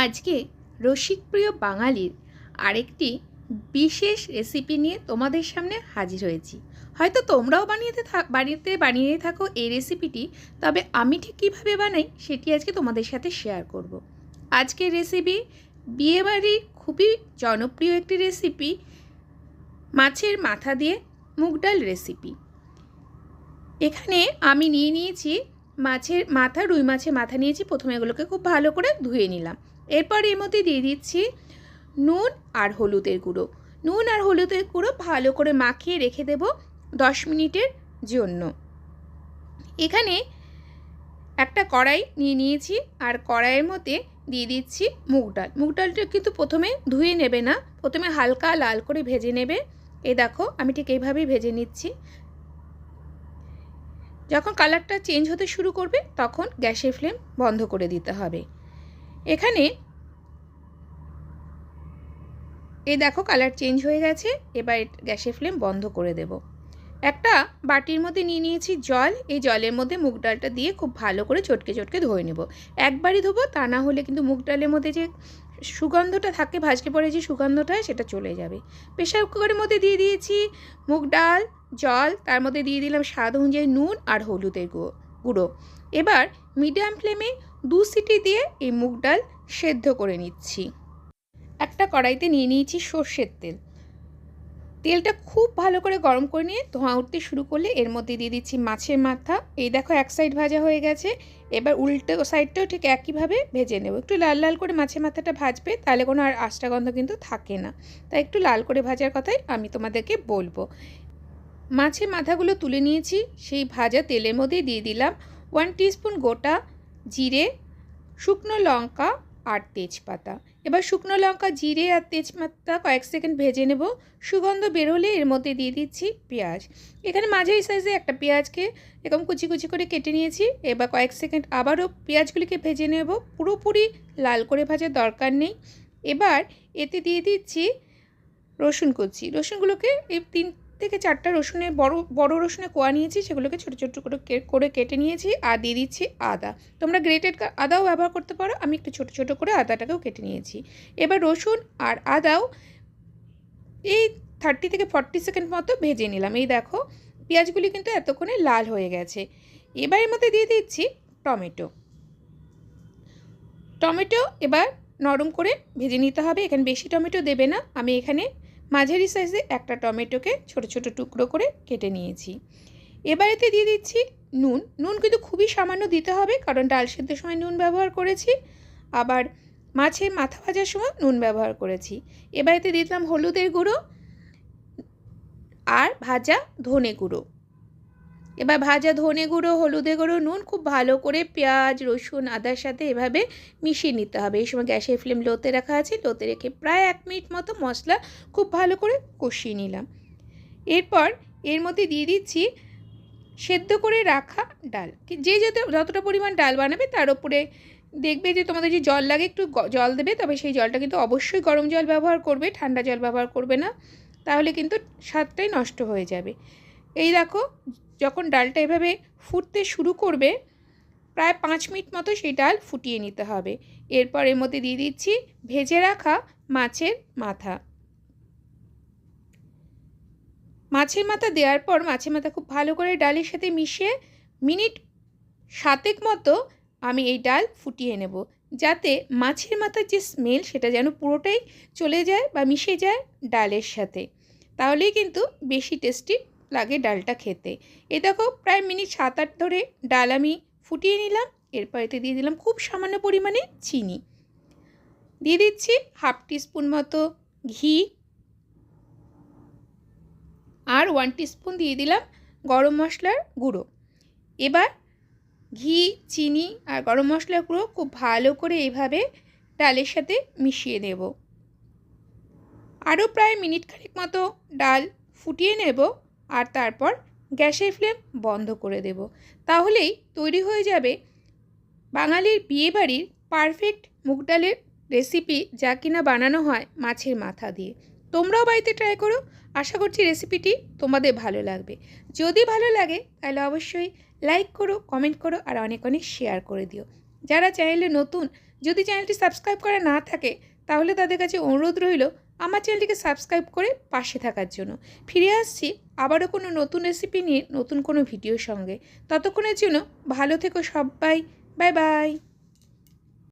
আজকে রসিকপ্রিয় বাঙালির আরেকটি বিশেষ রেসিপি নিয়ে তোমাদের সামনে হাজির হয়েছি। হয়তো তোমরাও বাড়িতে বানিয়ে থাকো এই রেসিপিটি, তবে আমি ঠিক কীভাবে বানাই সেটি আজকে তোমাদের সাথে শেয়ার করব। আজকের রেসিপি বিয়েবাড়ির খুবই জনপ্রিয় একটি রেসিপি, মাছের মাথা দিয়ে মুগ ডাল রেসিপি। এখানে আমি নিয়েছি মাছের মাথা, রুই মাছের মাথা নিয়েছি। প্রথমে এগুলোকে খুব ভালো করে ধুয়ে নিলাম। এরপর এর মধ্যে দিয়ে দিচ্ছি নুন আর হলুদের গুঁড়ো। নুন আর হলুদের গুঁড়ো ভালো করে মাখিয়ে রেখে দেব 10 মিনিটের জন্য। এখানে একটা কড়াই নিয়েছি, আর কড়াইয়ের মধ্যে দিয়ে দিচ্ছি মুগ ডাল। মুগ ডালটা কিন্তু প্রথমে ধুয়ে নেবে না, প্রথমে হালকা লাল করে ভেজে নেবে। এই দেখো আমি ঠিক এইভাবেই ভেজে নিচ্ছি। যখন কালারটা চেঞ্জ হতে শুরু করবে তখন গ্যাসের ফ্লেম বন্ধ করে দিতে হবে। এখানে এই দেখো কালার চেঞ্জ হয়ে গেছে। এবার গ্যাসের ফ্লেম বন্ধ করে দেব। একটা বাটির মধ্যে নিয়েছি জল। এই জলের মধ্যে মুগ ডালটা দিয়ে খুব ভালো করে চটকে চটকে ধুয়ে নেব। একবারই ধোবো, তা না হলে কিন্তু মুগ ডালের মধ্যে যে সুগন্ধটা থাকে, ভাজকে পরে যে সুগন্ধটা হয় সেটা চলে যাবে। প্রেসার কুকারের মধ্যে দিয়ে দিয়েছি মুগ ডাল, জল, তার মধ্যে দিয়ে দিলাম স্বাদ অনুযায়ী নুন আর হলুদের গুঁড়ো। এবার মিডিয়াম ফ্লেমে 2 সিটি দিয়ে এই মুগ ডাল সেদ্ধ করে নিচ্ছি। একটা কড়াইতে নিয়েছি সর্ষের তেল। তেলটা খুব ভালো করে গরম করে নিয়ে ধোঁয়া উঠতে শুরু করলে এর মধ্যে দিয়ে দিচ্ছি মাছের মাথা। এই দেখো এক সাইড ভাজা হয়ে গেছে। এবার উল্টো সাইডটাও ঠিক একইভাবে ভেজে নেব। একটু লাল লাল করে মাছের মাথাটা ভাজবে, তাহলে কোনো আর আষ্টা গন্ধ কিন্তু থাকে না। তাই একটু লাল করে ভাজার কথাই আমি তোমাদেরকে বলবো। মাছের মাথাগুলো তুলে নিয়েছি। সেই ভাজা তেলের মধ্যে দিয়ে দিলাম 1 টিস্পুন গোটা জিরে, শুকনো লঙ্কা আর তেজপাতা। এবার শুকনো লঙ্কা, জিরে আর তেজপাতা কয়েক সেকেন্ড ভেজে নেব। সুগন্ধ বেরোলে এর মধ্যে দিয়ে দিচ্ছি পেঁয়াজ। এখানে মাঝারি সাইজে একটা পেঁয়াজকে এরকম কুচি কুচি করে কেটে নিয়েছি। এবার কয়েক সেকেন্ড আবারও পেঁয়াজগুলিকে ভেজে নেব। পুরোপুরি লাল করে ভাজার দরকার নেই। এবার এতে দিয়ে দিচ্ছি রসুন কুচি। রসুনগুলোকে এই 3 থেকে 4টা রসুনের বড় রসুনের কোয়া নিয়েছি, সেগুলোকে ছোটো ছোটো করে কেটে নিয়েছি। আর দিয়ে দিচ্ছি আদা। তোমরা গ্রেটেড আদাও ব্যবহার করতে পারো, আমি একটু ছোটো ছোটো করে আদাটাকেও কেটে নিয়েছি। এবার রসুন আর আদাও এই 30 থেকে 40 সেকেন্ড মতো ভেজে নিলাম। এই দেখো পেঁয়াজগুলি কিন্তু এতক্ষণে লাল হয়ে গেছে। এবার এর মধ্যে দিয়ে দিচ্ছি টমেটো। এবার নরম করে ভেজে নিতে হবে। এখানে বেশি টমেটো দেবে না। আমি এখানে মাঝারি সাইজে একটা টমেটোকে ছোটো ছোটো টুকরো করে কেটে নিয়েছি। এবার এতে দিয়ে দিচ্ছি নুন। নুন কিন্তু খুবই সামান্য দিতে হবে, কারণ ডাল সেদ্ধের সময় নুন ব্যবহার করেছি, আবার মাছের মাথা ভাজার সময় নুন ব্যবহার করেছি। এবার এতে দিলাম হলুদের গুঁড়ো আর ভাজা ধনে গুঁড়ো। এবার ভাজা ধনে গুঁড়ো, হলুদের গুঁড়ো, নুন খুব ভালো করে পেঁয়াজ, রসুন, আদার সাথে এভাবে মিশিয়ে নিতে হবে। এই সময় গ্যাসের ফ্লেম লোতে রাখা আছে। লোতে রেখে প্রায় 1 মিনিট মতো মশলা খুব ভালো করে কষিয়ে নিলাম। এরপর এর মধ্যে দিয়ে দিচ্ছি সেদ্ধ করে রাখা ডাল। যে যতটা পরিমাণ ডাল বানাবে তার উপরে দেখবে যে তোমাদের যে জল লাগে একটু জল দেবে, তবে সেই জলটা কিন্তু অবশ্যই গরম জল ব্যবহার করবে, ঠান্ডা জল ব্যবহার করবে না, তাহলে কিন্তু স্বাদটাই নষ্ট হয়ে যাবে। এই দেখো যখন ডালটা এভাবে ফুটতে শুরু করবে, প্রায় 5 মিনিট মতো সেই ডাল ফুটিয়ে নিতে হবে। এরপর এর মধ্যে দিয়ে দিচ্ছি ভেজে রাখা মাছের মাথা। মাছের মাথা দেওয়ার পর মাছের মাথা খুব ভালো করে ডালের সাথে মিশিয়ে মিনিট 7 মতো আমি এই ডাল ফুটিয়ে নেব, যাতে মাছের মাথার যে স্মেল সেটা যেন পুরোটাই চলে যায় বা মিশে যায় ডালের সাথে। তাহলেই কিন্তু বেশি টেস্টি লাগে ডালটা খেতে। এই দেখো প্রায় মিনিট 7-8 ধরে ডাল আমি ফুটিয়ে নিলাম। এরপর এতে দিয়ে দিলাম খুব সামান্য পরিমাণে চিনি। দিয়ে দিচ্ছি 1/2 টিস্পুন মতো ঘি, আর 1 টিস্পুন দিয়ে দিলাম গরম মশলার গুঁড়ো। এবার ঘি, চিনি আর গরম মশলার গুঁড়ো খুব ভালো করে এইভাবে ডালের সাথে মিশিয়ে দেব। আরও প্রায় মিনিট খানেক মতো ডাল ফুটিয়ে নেব, আর তারপর গ্যাসের ফ্লেম বন্ধ করে দেব। তাহলেই তৈরি হয়ে যাবে বাঙালির বিয়েবাড়ির পারফেক্ট মুগ ডালের রেসিপি, যা কিনা বানানো হয় মাছের মাথা দিয়ে। তোমরাও বাড়িতে ট্রাই করো। আশা করছি রেসিপিটি তোমাদের ভালো লাগবে। যদি ভালো লাগে তাহলে অবশ্যই লাইক করো, কমেন্ট করো আর অনেক অনেক শেয়ার করে দিও। যারা চ্যানেলে নতুন যদি চ্যানেলটি সাবস্ক্রাইব করা না থাকে তাহলে তাদের কাছে অনুরোধ রইল আমার চ্যানেলটিকে সাবস্ক্রাইব করে পাশে থাকার জন্য। ফিরে আসছি আবারও কোনো নতুন রেসিপি নিয়ে নতুন কোনো ভিডিওর সঙ্গে। ততক্ষণের জন্য ভালো থেকো সবাই। Bye bye.